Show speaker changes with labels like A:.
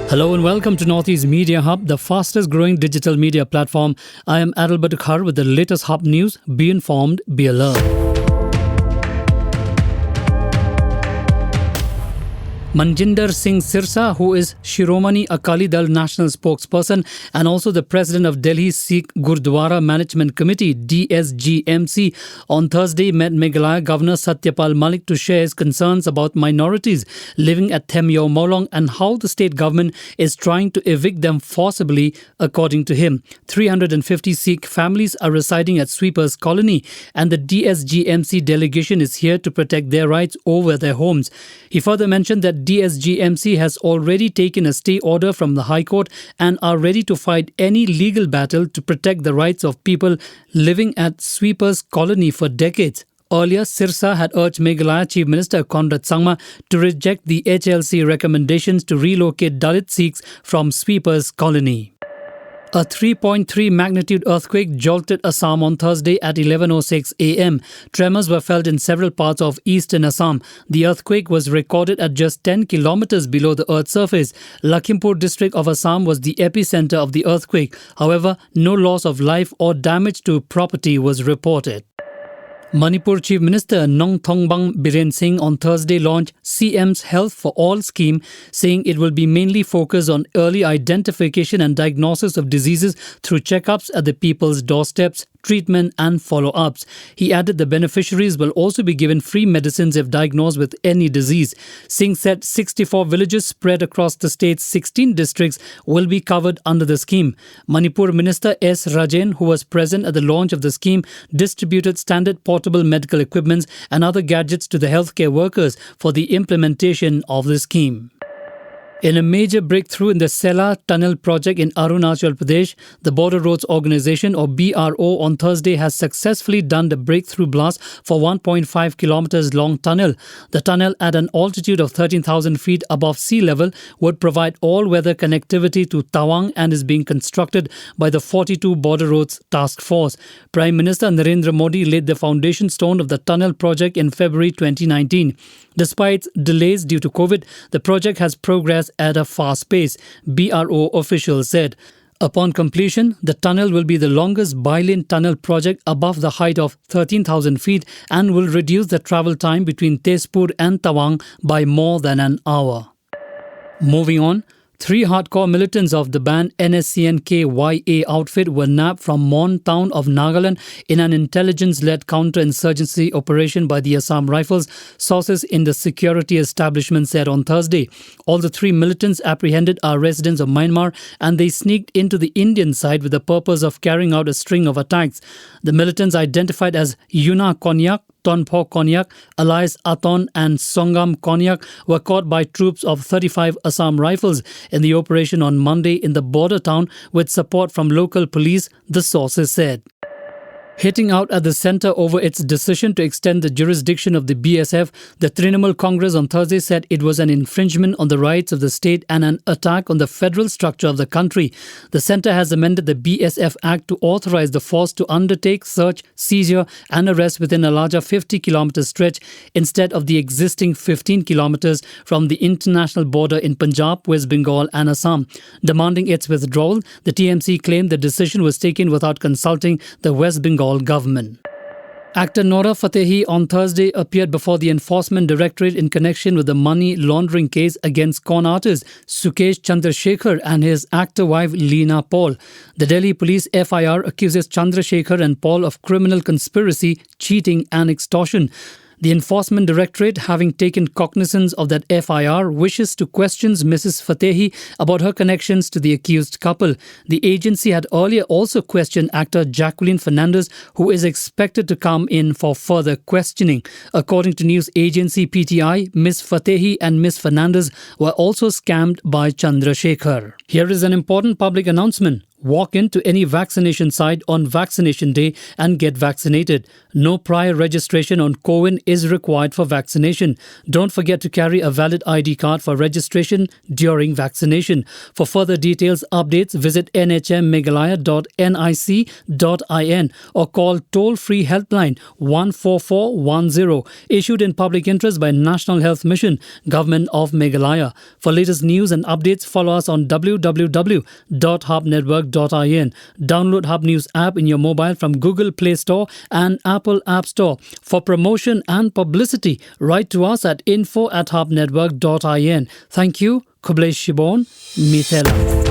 A: Hello and welcome to Northeast Media Hub, the fastest growing digital media platform. I am Adalbert Khar with the latest Hub news. Be informed, be alert. Manjinder Singh Sirsa, who is Shiromani Akali Dal national spokesperson and also the president of Delhi Sikh Gurdwara Management Committee (DSGMC), on Thursday met Meghalaya Governor Satyapal Malik to share his concerns about minorities living at Themyau Mawlong and how the state government is trying to evict them forcibly. According to him, 350 Sikh families are residing at Sweepers Colony and the DSGMC delegation is here to protect their rights over their homes. He further mentioned that DSGMC has already taken a stay order from the High Court and are ready to fight any legal battle to protect the rights of people living at Sweepers Colony for decades. Earlier, Sirsa had urged Meghalaya Chief Minister Conrad Sangma to reject the HLC recommendations to relocate Dalit Sikhs from Sweepers Colony. A 3.3 magnitude earthquake jolted Assam on Thursday at 11:06 a.m. Tremors were felt in several parts of eastern Assam. The earthquake was recorded at just 10 kilometers below the Earth's surface. Lakhimpur district of Assam was the epicenter of the earthquake. However, no loss of life or damage to property was reported. Manipur Chief Minister Nongthongbang Biren Singh on Thursday launched CM's Health for All scheme, saying it will be mainly focused on early identification and diagnosis of diseases through checkups at the people's doorsteps, treatment and follow-ups. He added the beneficiaries will also be given free medicines if diagnosed with any disease. Singh said 64 villages spread across the state's 16 districts will be covered under the scheme. Manipur Minister S. Rajen, who was present at the launch of the scheme, distributed standard portable medical equipment and other gadgets to the healthcare workers for the implementation of the scheme. In a major breakthrough in the Sela Tunnel project in Arunachal Pradesh, the Border Roads Organization or BRO on Thursday has successfully done the breakthrough blast for 1.5 kilometers long tunnel. The tunnel at an altitude of 13,000 feet above sea level would provide all-weather connectivity to Tawang and is being constructed by the 42 Border Roads Task Force. Prime Minister Narendra Modi laid the foundation stone of the tunnel project in February 2019. Despite delays due to COVID, the project has progressed at a fast pace, BRO officials said. Upon completion, the tunnel will be the longest bi-lane tunnel project above the height of 13,000 feet and will reduce the travel time between Tezpur and Tawang by more than an hour. Moving on, 3 hardcore militants of the banned NSCN-K-YA outfit were nabbed from Mon town of Nagaland in an intelligence-led counter-insurgency operation by the Assam Rifles, sources in the security establishment said on Thursday. All the 3 militants apprehended are residents of Myanmar and they sneaked into the Indian side with the purpose of carrying out a string of attacks. The militants identified as Yuna Konyak, Tonpo Konyak, Alias Aton and Songam Konyak were caught by troops of 35 Assam Rifles in the operation on Monday in the border town with support from local police, the sources said. Hitting out at the centre over its decision to extend the jurisdiction of the BSF, the Trinamool Congress on Thursday said it was an infringement on the rights of the state and an attack on the federal structure of the country. The centre has amended the BSF Act to authorize the force to undertake search, seizure and arrest within a larger 50-kilometre stretch instead of the existing 15 kilometres from the international border in Punjab, West Bengal and Assam. Demanding its withdrawal, the TMC claimed the decision was taken without consulting the West Bengal government. Actor Nora Fatehi on Thursday appeared before the Enforcement Directorate in connection with the money laundering case against con artist Sukesh Chandrasekhar and his actor wife Leena Paul. The Delhi Police FIR accuses Chandrasekhar and Paul of criminal conspiracy, cheating and extortion. The Enforcement Directorate, having taken cognizance of that FIR, wishes to question Mrs. Fatehi about her connections to the accused couple. The agency had earlier also questioned actor Jacqueline Fernandez, who is expected to come in for further questioning. According to news agency PTI, Ms. Fatehi and Ms. Fernandez were also scammed by Chandrasekhar. Here is an important public announcement. Walk into any vaccination site on vaccination day and get vaccinated. No prior registration on COWIN is required for vaccination. Don't forget to carry a valid ID card for registration during vaccination. For further details, updates, visit nhmmeghalaya.nic.in or call toll-free helpline 14410, issued in public interest by National Health Mission, Government of Meghalaya. For latest news and updates, follow us on www.hubnetwork.in. Download Hub News app in your mobile from Google Play Store and Apple App Store. For promotion and publicity, write to us at info@hubnetwork.in. Thank you. Kublesh Shibon, Mithela.